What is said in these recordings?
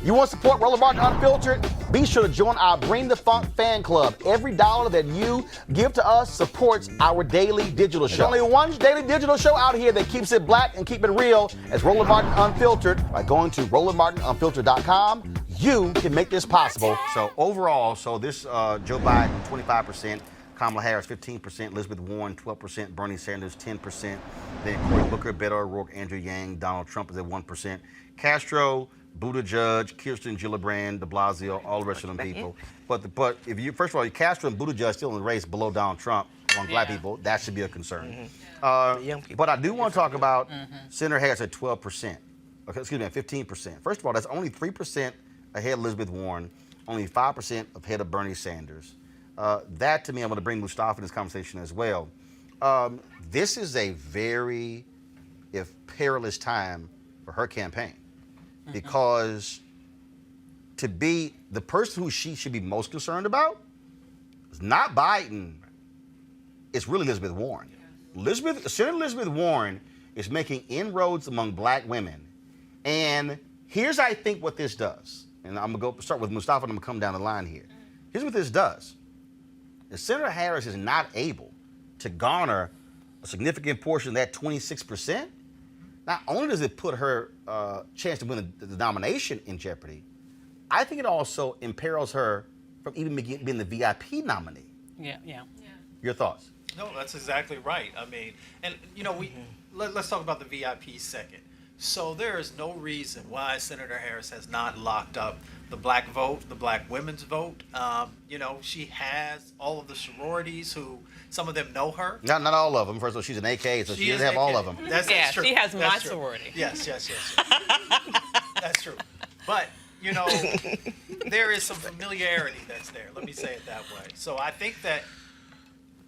You want to support Roland Martin Unfiltered? Be sure to join our Bring the Funk fan club. Every dollar that you give to us supports our daily digital show. There's only one daily digital show out here that keeps it black and keep it real as Roland Martin Unfiltered. By going to RolandMartinUnfiltered.com, you can make this possible. So overall, this Joe Biden, 25%. Kamala Harris, 15%, Elizabeth Warren, 12%, Bernie Sanders, 10%, then Cory Booker, Beto O'Rourke, Andrew Yang, Donald Trump is at 1%, Castro, Buttigieg, Kirsten Gillibrand, de Blasio, all the rest of them people. But if you, first of all, Castro and Buttigieg still in the race below Donald Trump among black people, that should be a concern. But I do want to talk about Senator Harris at 12%, okay, excuse me, at 15%. First of all, that's only 3% ahead of Elizabeth Warren, only 5% ahead of Bernie Sanders. That, to me, I'm going to bring Mustafa in this conversation as well. This is a very, if perilous time for her campaign, because to be the person who she should be most concerned about is not Biden, it's really Elizabeth Warren. Senator Elizabeth Warren is making inroads among black women. And here's, I think, what this does. And I'm going to start with Mustafa and I'm going to come down the line here. Here's what this does. If Senator Harris is not able to garner a significant portion of that 26%, not only does it put her chance to win the nomination in jeopardy, I think it also imperils her from even being the VIP nominee. Yeah. Your thoughts? No, that's exactly right. I mean, and you know, let's talk about the VIP second. So there is no reason why Senator Harris has not locked up the black vote, the black women's vote. You know, she has all of the sororities who, some of them know her. Not all of them. First of all, she's an AK, so she doesn't have all of them. That's true. She has That's my true. sorority. Yes. That's true. But, you know, there is some familiarity that's there. Let me say it that way. So I think that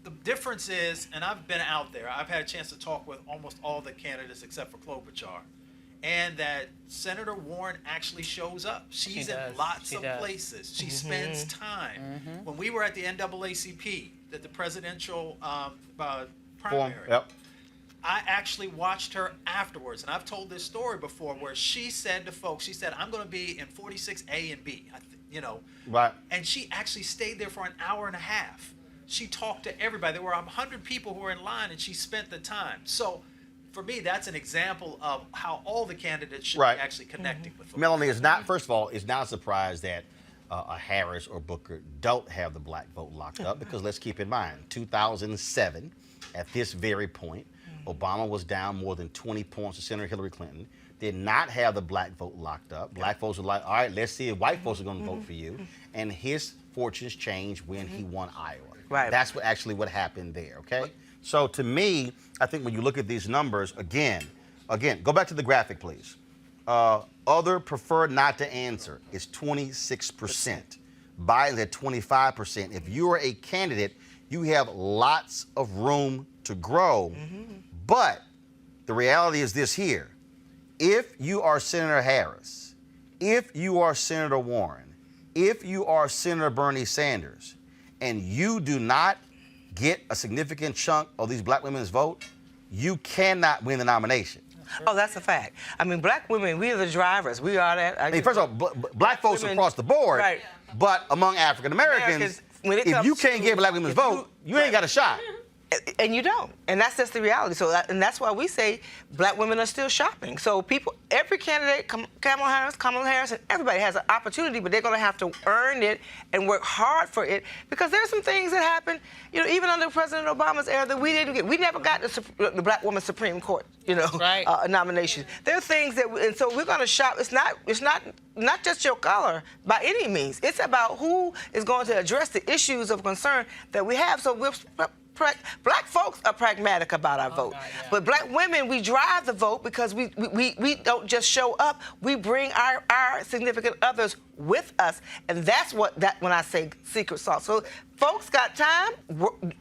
the difference is, and I've been out there, I've had a chance to talk with almost all the candidates except for Klobuchar, and that Senator Warren actually shows up. She's in lots of places. She spends time. When we were at the NAACP, at the presidential primary, I actually watched her afterwards. And I've told this story before where she said to folks, she said, I'm going to be in 46A and B, you know. Right. And she actually stayed there for an hour and a half. She talked to everybody. There were 100 people who were in line, and she spent the time. So for me, that's an example of how all the candidates should be actually connecting with them. Melanie, it's not, first of all, it's not a surprise that a Harris or Booker don't have the black vote locked up, because let's keep in mind, 2007, at this very point, Obama was down more than 20 points to Senator Hillary Clinton, did not have the black vote locked up. Black folks were like, all right, let's see if white folks are going to vote for you. And his fortunes changed when he won Iowa. Right. That's actually what happened there, okay? So to me, I think when you look at these numbers, again, go back to the graphic, please. Other prefer not to answer is 26%. Biden's at 25%. If you are a candidate, you have lots of room to grow. But the reality is this here. If you are Senator Harris, if you are Senator Warren, if you are Senator Bernie Sanders, and you do not get a significant chunk of these black women's vote, you cannot win the nomination. Oh, that's a fact. I mean, black women, we are the drivers. We are that. I mean, first of all, black folks women, across the board, right. But among African Americans, if you can't get black women's vote, you ain't got a shot. And you don't. And that's just the reality. So and that's why we say black women are still shopping. So people, every candidate, Kamala Harris, and everybody has an opportunity, but they're going to have to earn it and work hard for it, because there's some things that happen, you know, even under President Obama's era that we didn't get. We never got the Black Woman Supreme Court, you know, nomination. There are things that, and so we're going to shop. It's not just your color by any means. It's about who is going to address the issues of concern that we have. So we're black folks are pragmatic about our vote. But black women, we drive the vote because we don't just show up. We bring our significant others with us. And that's when I say secret sauce. So folks got time,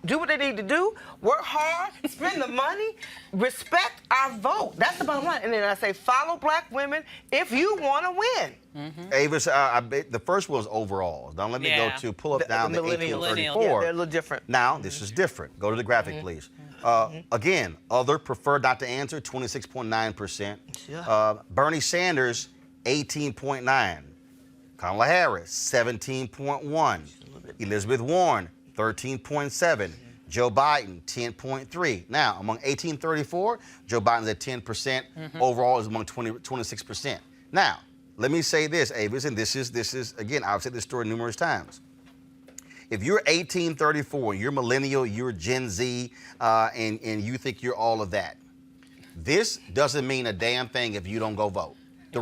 do what they need to do, work hard, spend the money, respect our vote. That's the bottom line. And then I say follow black women if you want to win. Avis, the first one was overall. Now let me go to pull up down the 1834. Yeah, they're a little different. Now, this is different. Go to the graphic, please. Again, other prefer not to answer, 26.9%. Bernie Sanders, 18.9%. Kamala Harris, 17.1. Elizabeth Warren, 13.7. Joe Biden, 10.3. Now, among 1834, Joe Biden's at 10%. Overall is among 26%. Now, let me say this, Avis, and this is again, I've said this story numerous times. If you're 1834, you're millennial, you're Gen Z, and you think you're all of that, this doesn't mean a damn thing if you don't go vote. The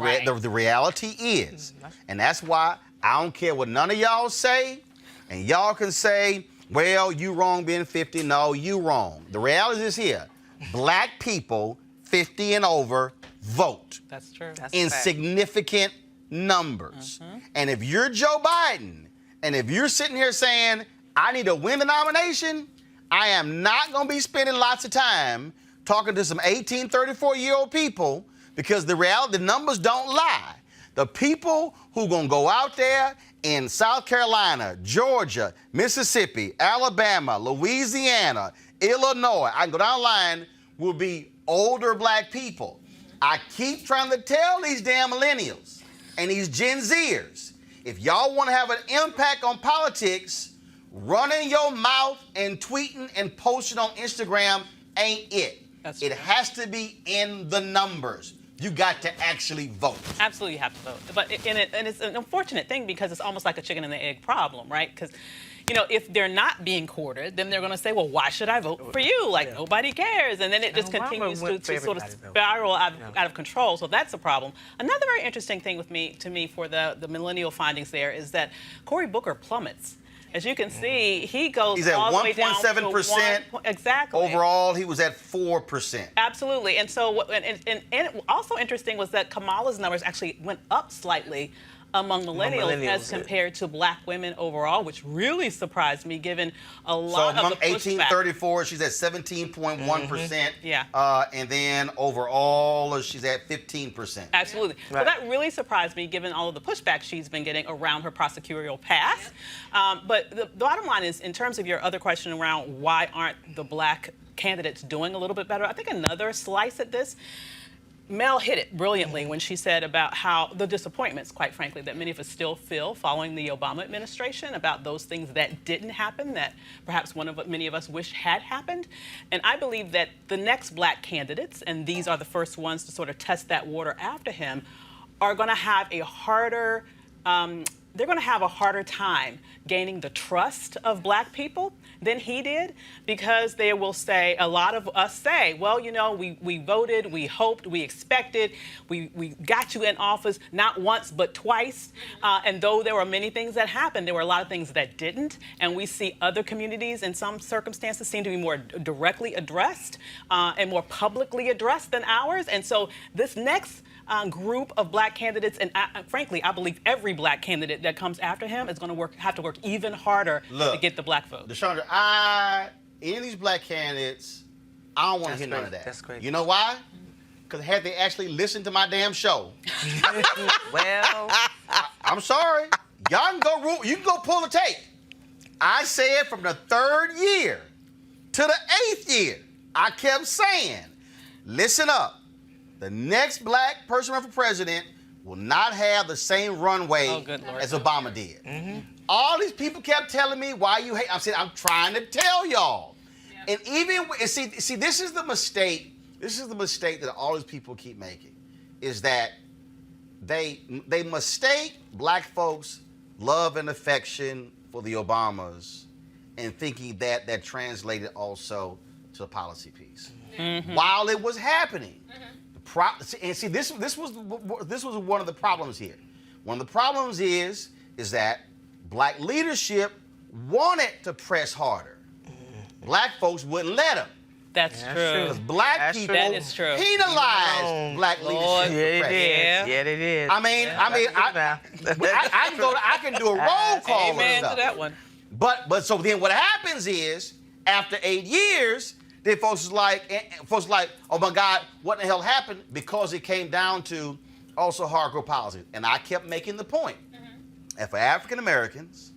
reality is, and that's why I don't care what none of y'all say, and y'all can say, well, you wrong being 50. No, you wrong. The reality is here. Black people 50 and over vote. That's true. In significant numbers. And if you're Joe Biden, and if you're sitting here saying, I need to win the nomination, I am not going to be spending lots of time talking to some 1834-year-old people, because the numbers don't lie. The people who going to go out there in South Carolina, Georgia, Mississippi, Alabama, Louisiana, Illinois, I can go down the line, will be older black people. I keep trying to tell these damn millennials and these Gen Zers, if y'all want to have an impact on politics, running your mouth and tweeting and posting on Instagram ain't it. It has to be in the numbers. You got to actually vote. Absolutely, you have to vote. But and it's an unfortunate thing, because it's almost like a chicken and the egg problem, right? Because, if they're not being courted, then they're going to say, well, why should I vote for you? Like, nobody cares. And then it just continues to sort of spiral out of control. So that's a problem. Another very interesting thing to me for the millennial findings there is that Cory Booker plummets. As you can see, he goes He's at all the way down to 1.7%. Exactly. Overall, he was at 4%. Absolutely. And so, and also interesting was that Kamala's numbers actually went up slightly among millennials as compared to black women overall, which really surprised me, given a lot of the pushback. So among 1834, she's at 17.1%. Yeah. And then overall, she's at 15%. Absolutely. Right. So that really surprised me, given all of the pushback she's been getting around her prosecutorial past. But the bottom line is, in terms of your other question around why aren't the black candidates doing a little bit better, I think another slice at this, Mel hit it brilliantly when she said about how the disappointments, quite frankly, that many of us still feel following the Obama administration about those things that didn't happen, that perhaps many of us wish had happened. And I believe that the next black candidates, and these are the first ones to sort of test that water after him, are going to have a harder time gaining the trust of black people than he did, because they will say, a lot of us say, well, we voted, we hoped, we expected, we got you in office not once but twice, and though there were many things that happened, there were a lot of things that didn't, and we see other communities in some circumstances seem to be more directly addressed and more publicly addressed than ours. And so this next group of black candidates, and frankly, I believe every black candidate that comes after him is going to have to work even harder to get the black vote. Deshandra, any of these black candidates, I don't want to hear none of that. That's great. You know why? Because had they actually listened to my damn show, well, I'm sorry, y'all you can go pull the tape. I said from the 3rd year to the 8th year, I kept saying, listen up. The next black person running for president will not have the same runway as Obama did. All these people kept telling me, why you hate? I said, I'm trying to tell y'all. Yep. And see, this is the mistake. This is the mistake that all these people keep making, is that they mistake black folks' love and affection for the Obamas, and thinking that translated also to the policy piece. While it was happening. And see, this was one of the problems here. One of the problems is that black leadership wanted to press harder. Black folks wouldn't let them. That's true. Because black people penalized black leadership. Yeah, they did. I can do a roll call Amen with to that one. But so then what happens is, after 8 years, then folks like, oh my God, what in the hell happened? Because it came down to also hardcore policy. And I kept making the point. And for African Americans,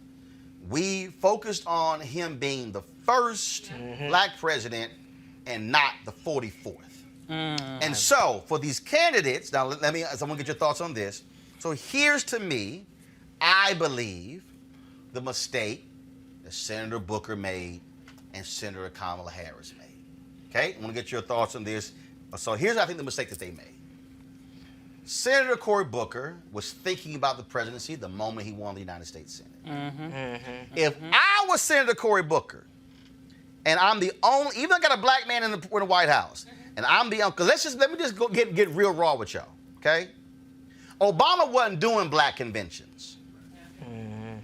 we focused on him being the first black president and not the 44th. And so for these candidates, now I want to get your thoughts on this. So here's to me I believe, the mistake that Senator Booker made and Senator Kamala Harris made. Okay? I want to get your thoughts on this. So here's, I think, the mistake that they made. Senator Cory Booker was thinking about the presidency the moment he won the United States Senate. If I was Senator Cory Booker, and I'm the only, even I got a black man in the White House, and I'm the uncle, let me just go get real raw with y'all, okay? Obama wasn't doing black conventions.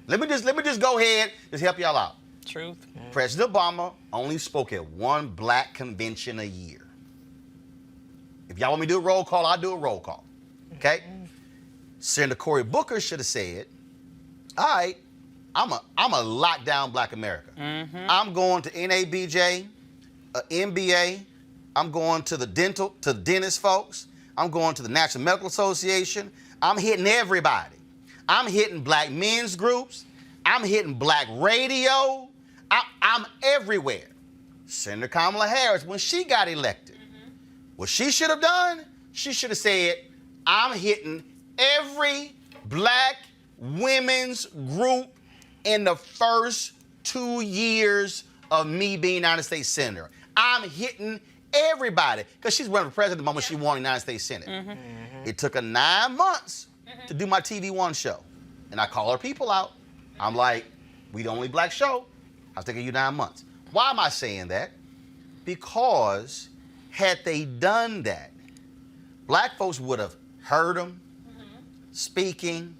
Let me just go ahead, just help y'all out. Truth. President Obama only spoke at one black convention a year. If y'all want me to do a roll call, I'll do a roll call. Okay? Senator Cory Booker should have said, all right, I'm a lock down black America. I'm going to NABJ, MBA, I'm going to the dentist folks, I'm going to the National Medical Association, I'm hitting everybody. I'm hitting black men's groups, I'm hitting black radio, I'm everywhere. Senator Kamala Harris, when she got elected, what she should have done, she should have said, I'm hitting every black women's group in the first 2 years of me being United States Senator. I'm hitting everybody. Because she's running for president the moment she won the United States Senate. It took her 9 months to do my TV One show. And I call her people out. I'm like, we the only black show. I was taking you 9 months. Why am I saying that? Because had they done that, black folks would have heard them, speaking,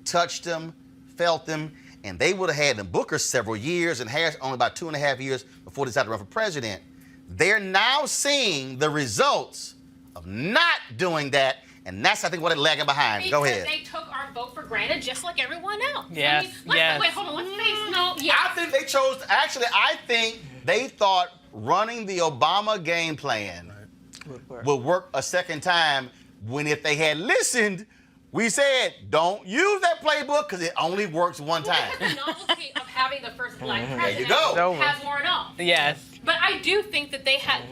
touched them, felt them, and they would have had them Booker several years and Harris only about 2.5 years before they decided to run for president. They're now seeing the results of not doing that, and that's, I think, what they're lagging behind. Go ahead. Because they took our vote for granted just like everyone else. Yes, Wait, hold on, let's face no. Yes. I think they chose, actually, I think they thought running the Obama game plan would work a second time, when if they had listened, we said, don't use that playbook because it only works one time. Because the novelty of having the first black president you go. has worn off. Yes. But I do think that they had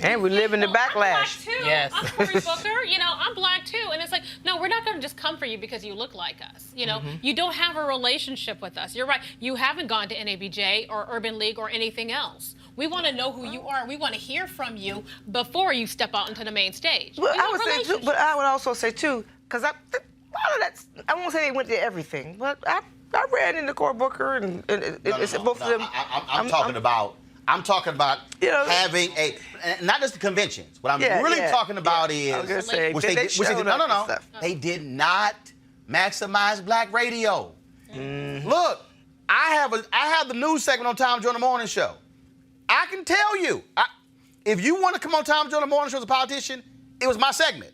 And we live in the I'm black backlash. too. Yes. I'm Cory Booker. I'm black too. And it's like, no, we're not going to just come for you because you look like us. You don't have a relationship with us. You're right. You haven't gone to NABJ or Urban League or anything else. We want to know who you are. We want to hear from you before you step out into the main stage. Well, We I want would say too, relationships. but I would also say too, because a lot of that, I won't say they went to everything, but I ran into Cory Booker and both of them. I'm talking about having a, not just the conventions. What I'm really talking about is, I was gonna say, which they they showed up and stuff. they did not maximize black radio. Look, I have the news segment on Tom Joyner Morning Show. I can tell you, if you want to come on Tom Joyner Morning Show as a politician, it was my segment.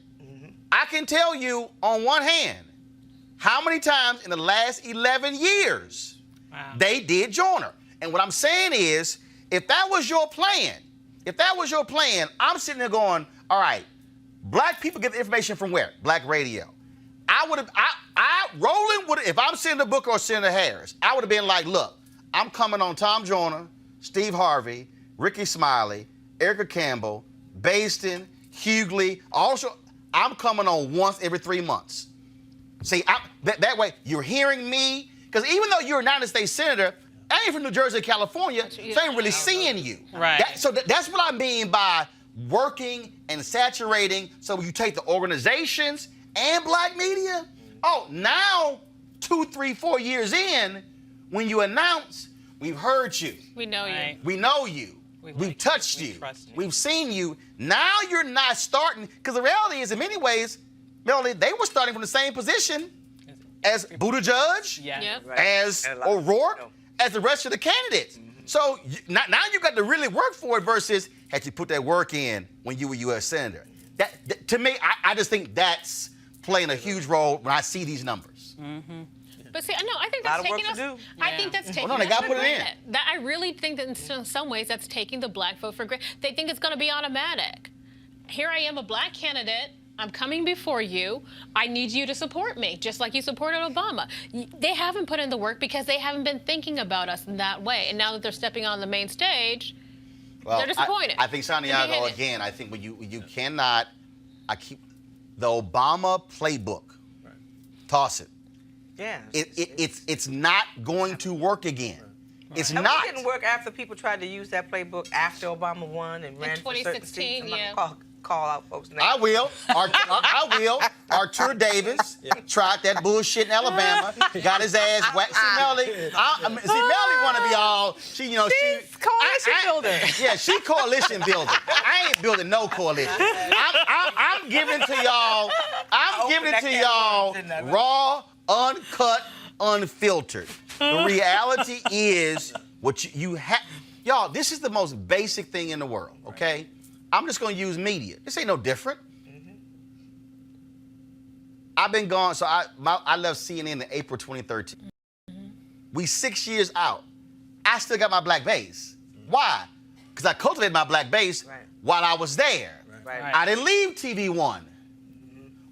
I can tell you on one hand how many times in the last 11 years they did Joyner. And what I'm saying is, if that was your plan, I'm sitting there going, all right, black people get the information from where? Black radio. Roland would, if I'm Senator Booker or Senator Harris, I would have been like, look, I'm coming on Tom Joyner, Steve Harvey, Ricky Smiley, Erica Campbell, Baston, Hughley. Also, I'm coming on once every 3 months. See, that way you're hearing me, because even though you're a United States Senator, I ain't from New Jersey, California, so I ain't really seeing you. Right. That's what I mean by working and saturating. So you take the organizations and black media. Oh, now 2, 3, 4 years in, when you announce, we've heard you. We know you. We know you. We've touched you. We've seen you. Now you're not starting, because the reality is, in many ways, Melanie, they were starting from the same position as Buttigieg, Yep. as O'Rourke, as the rest of the candidates. So now you got to really work for it versus had you put that work in when you were U.S. Senator. That to me, I just think that's playing a huge role when I see these numbers. But see, no, I think that's taking us. I think that's taking no, they us gotta for put it in. granted. I really think that in some ways that's taking the black vote for granted. They think it's going to be automatic. Here I am, a black candidate. I'm coming before you. I need you to support me, just like you supported Obama. They haven't put in the work because they haven't been thinking about us in that way. And now that they're stepping on the main stage, they're disappointed. I think Santiago, again, I think when you cannot, the Obama playbook, toss it. Yeah. It's not going to work again. It's And not. It didn't work after people tried to use that playbook after Obama won and ran for certain 2016, seats. I'm yeah. not gonna call out folks' names. I will. I will. Artur Davis tried that bullshit in Alabama. Got his ass whacked. See, Melody want to be all. She's coalition builder. Yeah, she coalition builder. I ain't building no coalition. I'm giving to y'all. I'm giving it to y'all raw, uncut, unfiltered. The reality is what you have. Y'all, this is the most basic thing in the world. Okay. I'm just going to use media. This ain't no different. I've been gone, so I left CNN in April 2013. We 6 years out. I still got my black base. Why? Because I cultivated my black base while I was there. Right. I didn't leave TV One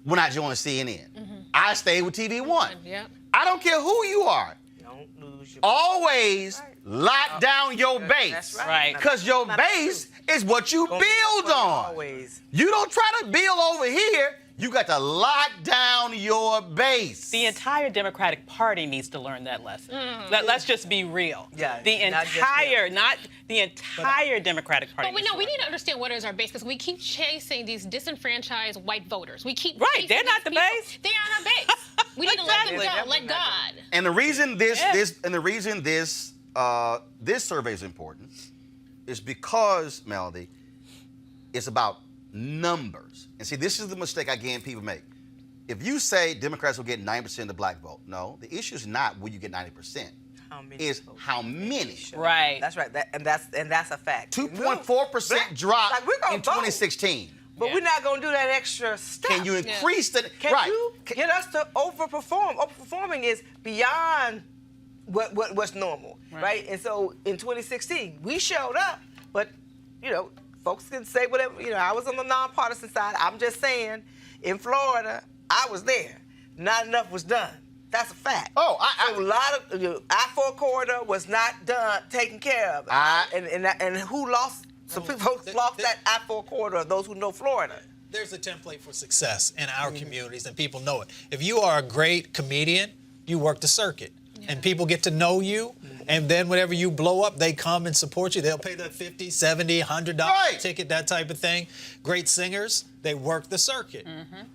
when I joined CNN. I stayed with TV One. Yep. I don't care who you are. Don't lose your Always lock down your base. That's Right. Because your base is what you build on. Always. You don't try to build over here. You got to lock down your base. The entire Democratic Party needs to learn that lesson. Let's just be real. Yeah, The not just entire, them. not the entire Democratic Party. But we needs know to we learn need to understand what is our base because we keep chasing these disenfranchised white voters. We keep Right, chasing they're not these the people. base. They aren't our base. We need to let them Exactly. go. Let God. And the reason this survey is important is because, Melody, it's about numbers. And see, this is the mistake I guarantee people make. If you say Democrats will get 90% of the black vote, no, the issue is not will you get 90%. How many Is votes? how many. Right. That's right. That's a fact. 2.4% drop Like, we're gonna in vote. 2016. But Yeah. we're not going to do that extra step. Can you increase the Can right? you get us to overperform? Overperforming is beyond what's normal, right? And so in 2016, we showed up, but folks can say whatever. I was on the nonpartisan side. I'm just saying, in Florida, I was there. Not enough was done. That's a fact. Oh, So a lot of I-4 corridor was not done, taken care of. And who lost? Some folks lost that I-4 corridor. Those who know Florida. There's a template for success in our communities, and people know it. If you are a great comedian, you work the circuit, and people get to know you, and then whenever you blow up, they come and support you. They'll pay that $50, $70, $100 ticket, that type of thing. Great singers, they work the circuit.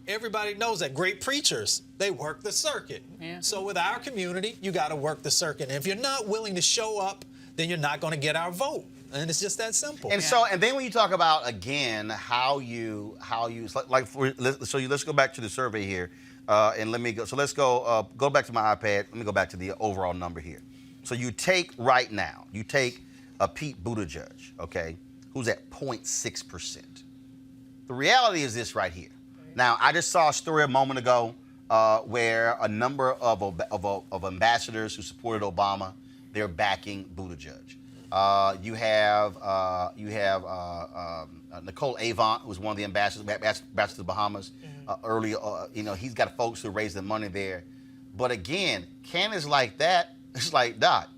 Everybody knows that. Great preachers, they work the circuit. Yeah. So with our community, you got to work the circuit. And if you're not willing to show up, then you're not going to get our vote. And it's just that simple. And so, and then when you talk about again how you let's go back to the survey here, and let me go. So let's go back to my iPad. Let me go back to the overall number here. So you take right now, you take a Pete Buttigieg, okay, who's at 0.6%. The reality is this right here. Now, I just saw a story a moment ago where a number of ambassadors who supported Obama, they're backing Buttigieg. You have Nicole Avant, who's one of the ambassadors to the Bahamas. Earlier, he's got folks who raise the money there. But again, candidates like that, it's like, Doc,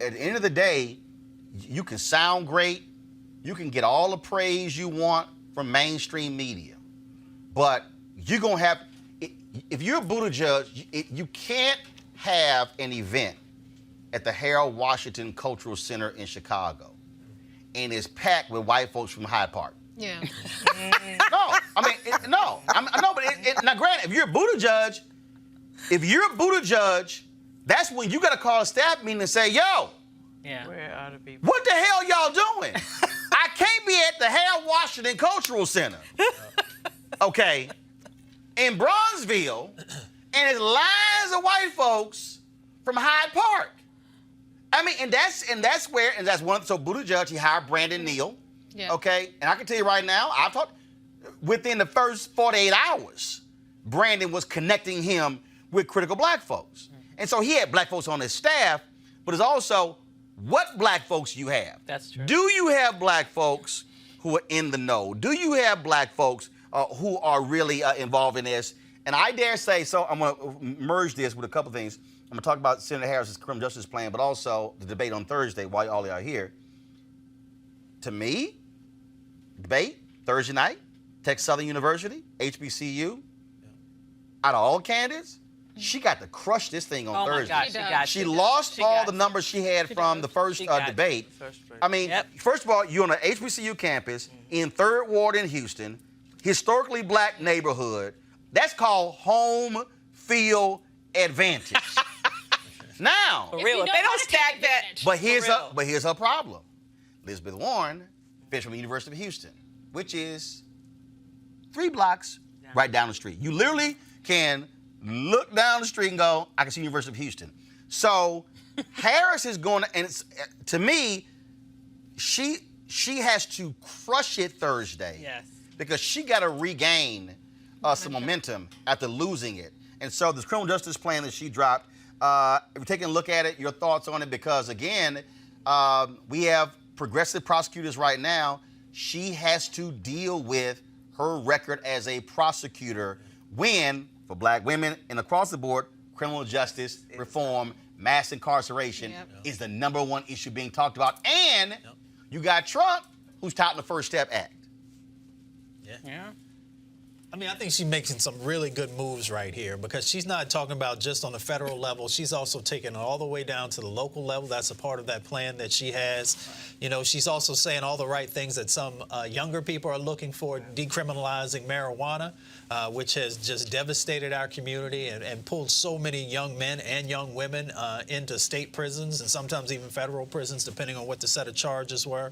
at the end of the day, you can sound great, you can get all the praise you want from mainstream media, but you're gonna have, if you're Buttigieg, you can't have an event at the Harold Washington Cultural Center in Chicago, and it's packed with white folks from Hyde Park. Yeah. No, but now granted, if you're Buttigieg, that's when you got to call a staff meeting and say, yo, Yeah. Where are the people? what the hell y'all doing? I can't be at the Harold Washington Cultural Center, okay, in Bronzeville, and it's lines of white folks from Hyde Park. I mean, and that's one. So Buttigieg, he hired Brandon Neal, okay, and I can tell you right now, I've talked within the first 48 hours, Brandon was connecting him with critical black folks, and so he had black folks on his staff, but it's also what black folks you have. That's true. Do you have black folks who are in the know? Do you have black folks who are really involved in this? And I dare say, so I'm going to merge this with a couple things. I'm going to talk about Senator Harris's criminal justice plan, but also the debate on Thursday while all are here. To me, debate, Thursday night, Texas Southern University, HBCU, out of all candidates, she got to crush this thing on Oh my Thursday. gosh, she got She to. lost She all got the to. numbers she had from the first She got to. debate. I mean, first of all, you're on an HBCU campus in 3rd Ward in Houston, historically black neighborhood. That's called home field advantage. Now, For real, you if know they how don't to take stack that. advantage. but here's her problem. Elizabeth Warren finished from the University of Houston, which is 3 blocks right down the street. You literally can look down the street and go, I can see University of Houston. So Harris is going to, and it's, to me, she has to crush it Thursday. Yes. Because she got to regain some momentum after losing it. And so this criminal justice plan that she dropped, if you're taking a look at it, your thoughts on it, because again, we have progressive prosecutors right now. She has to deal with her record as a prosecutor when, for black women and across the board, criminal justice reform, mass incarceration is the #1 issue being talked about. And you got Trump, who's touting the First Step Act. Yeah. I mean, I think she's making some really good moves right here, because she's not talking about just on the federal level. She's also taking it all the way down to the local level. That's a part of that plan that she has. You know, she's also saying all the right things that some younger people are looking for, decriminalizing marijuana, which has just devastated our community and pulled so many young men and young women into state prisons and sometimes even federal prisons, depending on what the set of charges were.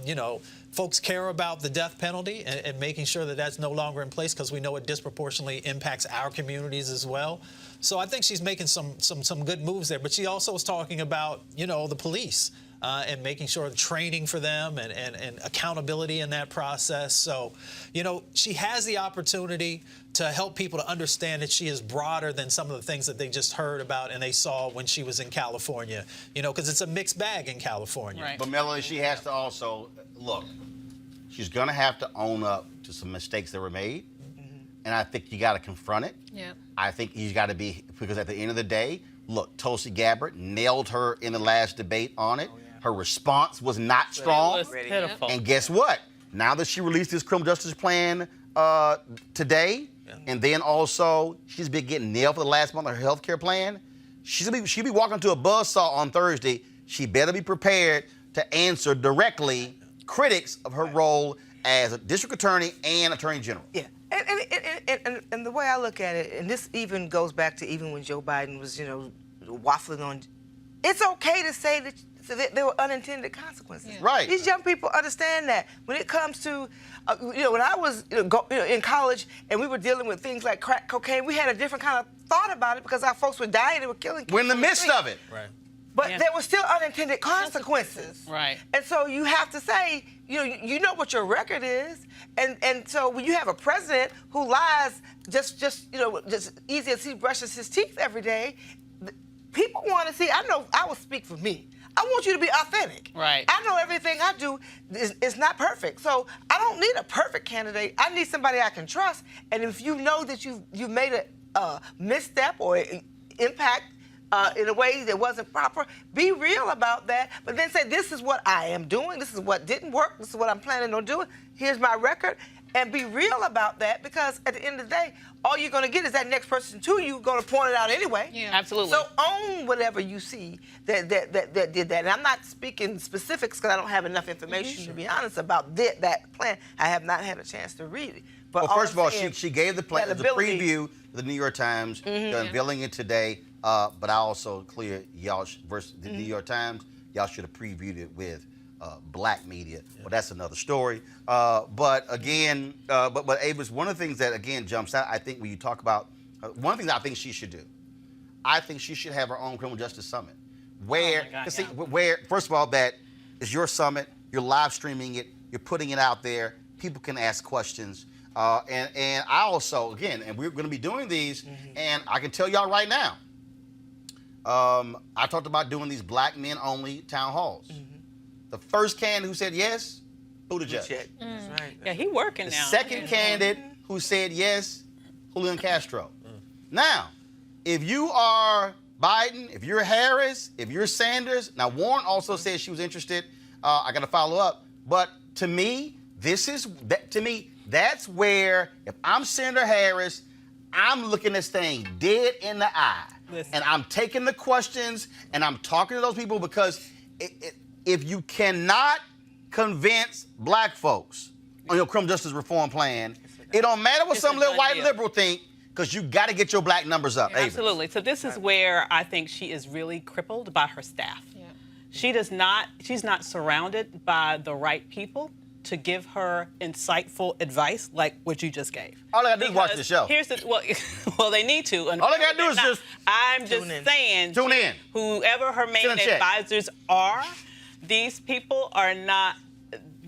You know, folks care about the death penalty and making sure that that's no longer in place, because we know it disproportionately impacts our communities as well. So I think she's making some good moves there. But she also is talking about, you know, the police and making sure training for them and accountability in that process. So, you know, she has the opportunity to help people to understand that she is broader than some of the things that they just heard about and they saw when she was in California, you know, because it's a mixed bag in California. Right. But Melanie, she has to also, look, she's going to have to own up to some mistakes that were made. And I think you got to confront it. Yeah. I think you got to be, because at the end of the day, look, Tulsi Gabbard nailed her in the last debate on it. Her response was not strong. It was pitiful. And guess what? Now that she released this criminal justice plan today, and then also she's been getting nailed for the last month of her health care plan, she'll be walking to a buzzsaw on Thursday. She better be prepared to answer directly critics of her role as a district attorney and attorney general. Yeah. And the way I look at it, and this even goes back to even when Joe Biden was, you know, waffling on, it's okay to say that there were unintended consequences. Yeah. Right. These young people understand that. When it comes to, you know, when I was in college and we were dealing with things like crack cocaine, we had a different kind of thought about it because our folks were dying, they were killing kids. We're in the on midst street. of it. Right. But Yeah. there were still unintended consequences. Right. And so you have to say, you know what your record is, and so when you have a president who lies just easy as he brushes his teeth every day, people want to see. I know I will speak for me. I want you to be authentic. Right. I know everything I do is not perfect, so I don't need a perfect candidate. I need somebody I can trust. And if you know that you made a misstep or impact in a way that wasn't proper, be real about that, but then say, this is what I am doing, this is what didn't work, this is what I'm planning on doing, here's my record, and be real about that, because at the end of the day, all you're going to get is that next person to you going to point it out anyway. Yeah. Absolutely. So own whatever you see that did that. And I'm not speaking specifics because I don't have enough information, to be honest, about that plan. I have not had a chance to read it. But Well, first of all, saying, she gave the plan, the ability- preview to the New York Times, they're unveiling it today. But I also clear y'all versus the New York Times, y'all should have previewed it with black media. Well, that's another story. But again, but Avis, one of the things that again jumps out, I think when you talk about one of the things I think she should do, I think she should have her own criminal justice summit, where, Oh my God, see, yeah. where first of all, that is your summit. You're live streaming it. You're putting it out there. People can ask questions. And I also, again, and we're going to be doing these, and I can tell y'all right now, I talked about doing these black men only town halls. The first candidate who said yes, Buttigieg. That's right. Yeah, he working The now. second candidate who said yes, Julian Castro. Now, if you are Biden, if you're Harris, if you're Sanders, now Warren also said she was interested. I got to follow up. But to me, that's where, if I'm Senator Harris, I'm looking this thing dead in the eye. Listen. And I'm taking the questions and I'm talking to those people because if you cannot convince black folks on your criminal justice reform plan, it don't matter what It's some a little done white deal. liberal think, because you got to get your black numbers up. Ava. Absolutely. So this is where I think she is really crippled by her staff. Yeah. She's not surrounded by the right people to give her insightful advice like what you just gave. All I got to do is watch the show. Here's the well, they need to. All they got to do is just I'm just tune in. saying. Tune in. Whoever her main Send a check. advisors are, these people are not.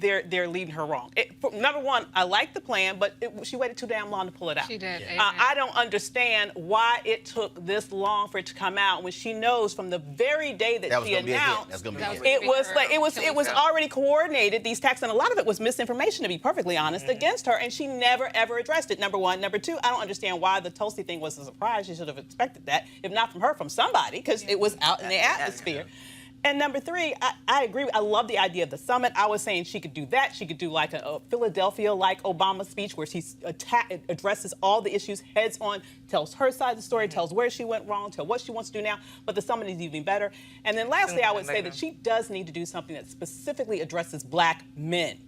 They're leading her wrong. Number one, I like the plan, but she waited too damn long to pull it out. She did. I don't understand why it took this long for it to come out when she knows from the very day that That was she gonna be a hit. announced. That's gonna be a hit. It was like it was already coordinated, these attacks, and a lot of it was misinformation, to be perfectly honest, against her, and she never ever addressed it. Number one. Number two, I don't understand why the Tulsi thing was a surprise. She should have expected that, if not from her, from somebody, because it was out in the atmosphere. And number three, I agree. I love the idea of the summit. I was saying she could do that. She could do like a Philadelphia-like Obama speech where she addresses all the issues heads on, tells her side of the story, tells where she went wrong, tells what she wants to do now. But the summit is even better. And then lastly, I would say that she does need to do something that specifically addresses black men.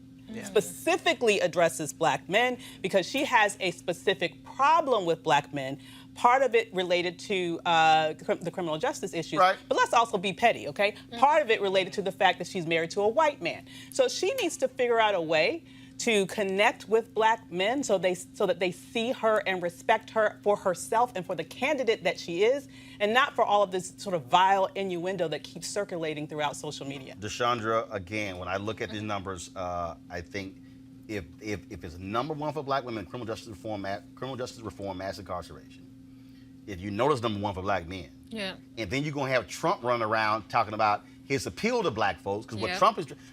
Specifically addresses black men, because she has a specific problem with black men. Part of it related to the criminal justice issues, Right. but let's also be petty, okay? Part of it related to the fact that she's married to a white man. So she needs to figure out a way to connect with black men so that they see her and respect her for herself and for the candidate that she is, and not for all of this sort of vile innuendo that keeps circulating throughout social media. Deshandra, again, when I look at these numbers, I think if it's number one for black women, criminal justice reform, mass incarceration. If you notice number one for black men, Yeah. and then you're gonna have Trump running around talking about his appeal to black folks, because what Yep.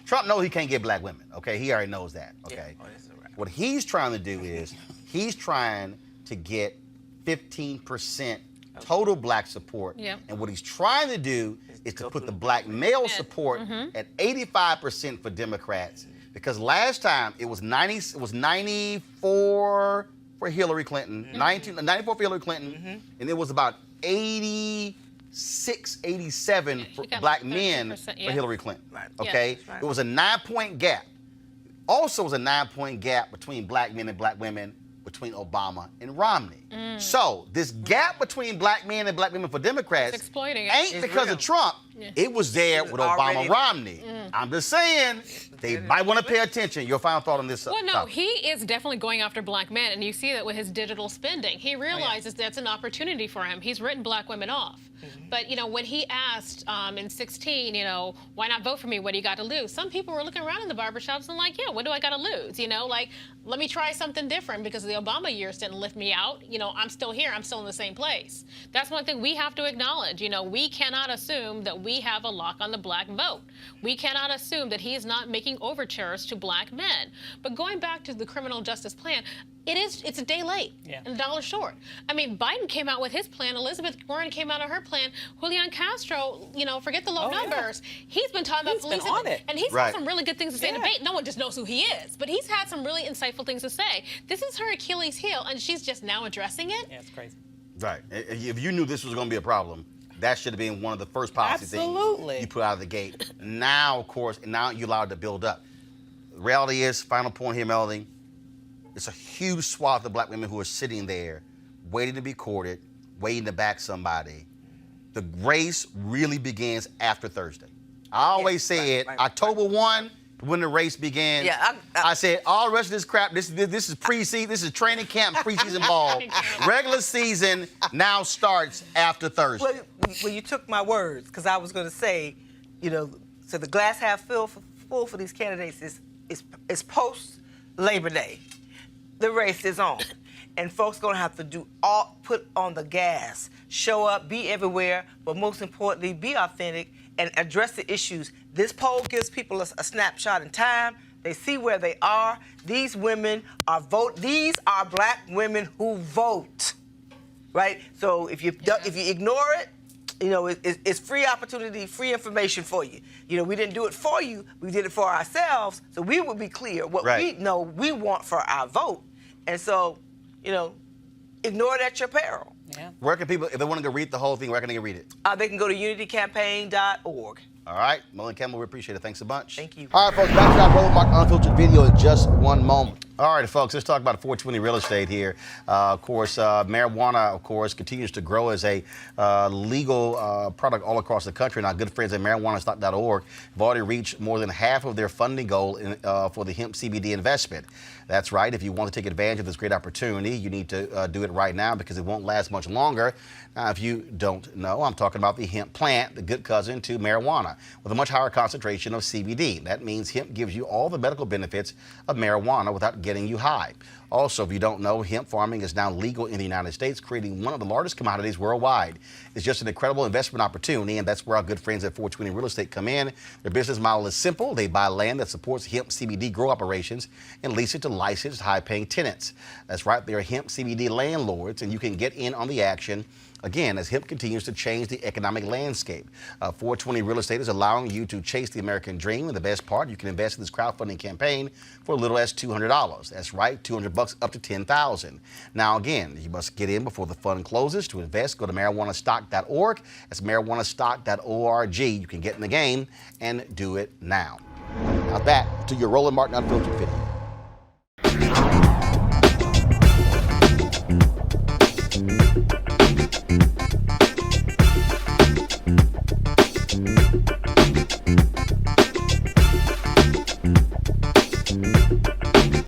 Trump knows he can't get black women. Okay, he already knows that. Okay, Oh, that's all right. what he's trying to do is he's trying to get 15% total black support, Yep. and what he's trying to do is to put the black male support at 85% for Democrats, because last time it was 94 for Hillary Clinton, 94 for Hillary Clinton, and it was about 86, 87 for she got black like men 13%, for yeah. Hillary Clinton. Right. Okay, that's right. it was a 9-point gap. Also, was a 9-point gap between black men and black women between Obama and Romney. So this gap between black men and black women for Democrats It's exploiting it. ain't It's because real. of Trump. It was there was with already Obama there. Romney. I'm just saying they might want to pay attention. Your final thought on this? Well, no, topic. he is definitely going after black men, and you see that with his digital spending. He realizes that's an opportunity for him. He's written black women off. But, you know, when he asked in 16, you know, why not vote for me? What do you got to lose? Some people were looking around in the barbershops and like, yeah, what do I got to lose? You know, like, let me try something different, because the Obama years didn't lift me out. You know, I'm still here. I'm still in the same place. That's one thing we have to acknowledge. You know, we cannot assume that we have a lock on the black vote. We cannot assume that he is not making overtures to black men. But going back to the criminal justice plan, it's a day late and a dollar short. I mean, Biden came out with his plan. Elizabeth Warren came out of her plan. Julian Castro, you know, forget the low numbers. He's been talking about He's been policing, on it. and he's Right. had some really good things to say in Yeah. debate. No one just knows who he is, but he's had some really insightful things to say. This is her Achilles heel, and she's just now addressing it. Yeah, it's crazy. Right. If you knew this was going to be a problem, that should have been one of the first policy Absolutely. things you put out of the gate. Now, of course, now you're allowed to build up. The reality is, final point here, Melody, it's a huge swath of black women who are sitting there waiting to be courted, waiting to back somebody. The race really begins after Thursday. I always said October 1, when the race begins. Yeah, I said all the rest of this crap, this is preseason, this is training camp, preseason ball. Regular season now starts after Thursday. Well, you took my words, because I was going to say, you know, so the glass half full for these candidates is post Labor Day. The race is on, and folks going to have to put on the gas, show up, be everywhere, but most importantly, be authentic and address the issues. This poll gives people a snapshot in time. They see where they are. These women are These are black women who vote, right? So if you ignore it, you know, it's free opportunity, free information for you. You know, we didn't do it for you. We did it for ourselves. So we would be clear what we know we want for our vote. And so, you know, ignore it at your peril. Yeah. Where can people, if they want to go read the whole thing, where can they go read it? They can go to unitycampaign.org. All right, Roland Campbell, we appreciate it. Thanks a bunch. Thank you. All right, folks, back to our Roland Martin Unfiltered video in just one moment. All right, folks, let's talk about 420 real estate here. Of course, marijuana, of course, continues to grow as a legal product all across the country. And our good friends at marijuanastock.org have already reached more than half of their funding goal for the hemp CBD investment. That's right. If you want to take advantage of this great opportunity, you need to do it right now because it won't last much longer. Now, if you don't know, I'm talking about the hemp plant, the good cousin to marijuana, with a much higher concentration of CBD. That means hemp gives you all the medical benefits of marijuana without getting you high. Also, if you don't know, hemp farming is now legal in the United States, creating one of the largest commodities worldwide. It's just an incredible investment opportunity, and that's where our good friends at 420 Real Estate come in. Their business model is simple. They buy land that supports hemp CBD grow operations and lease it to licensed, high-paying tenants. That's right, they're hemp CBD landlords, and you can get in on the action. Again, as hemp continues to change the economic landscape, 420 Real Estate is allowing you to chase the American dream. And the best part, you can invest in this crowdfunding campaign for as little as $200. That's right, $200 up to $10,000. Now, again, you must get in before the fund closes. To invest, go to marijuanastock.org. That's marijuanastock.org. You can get in the game and do it now. Now back to your Roland Martin Unfiltered video.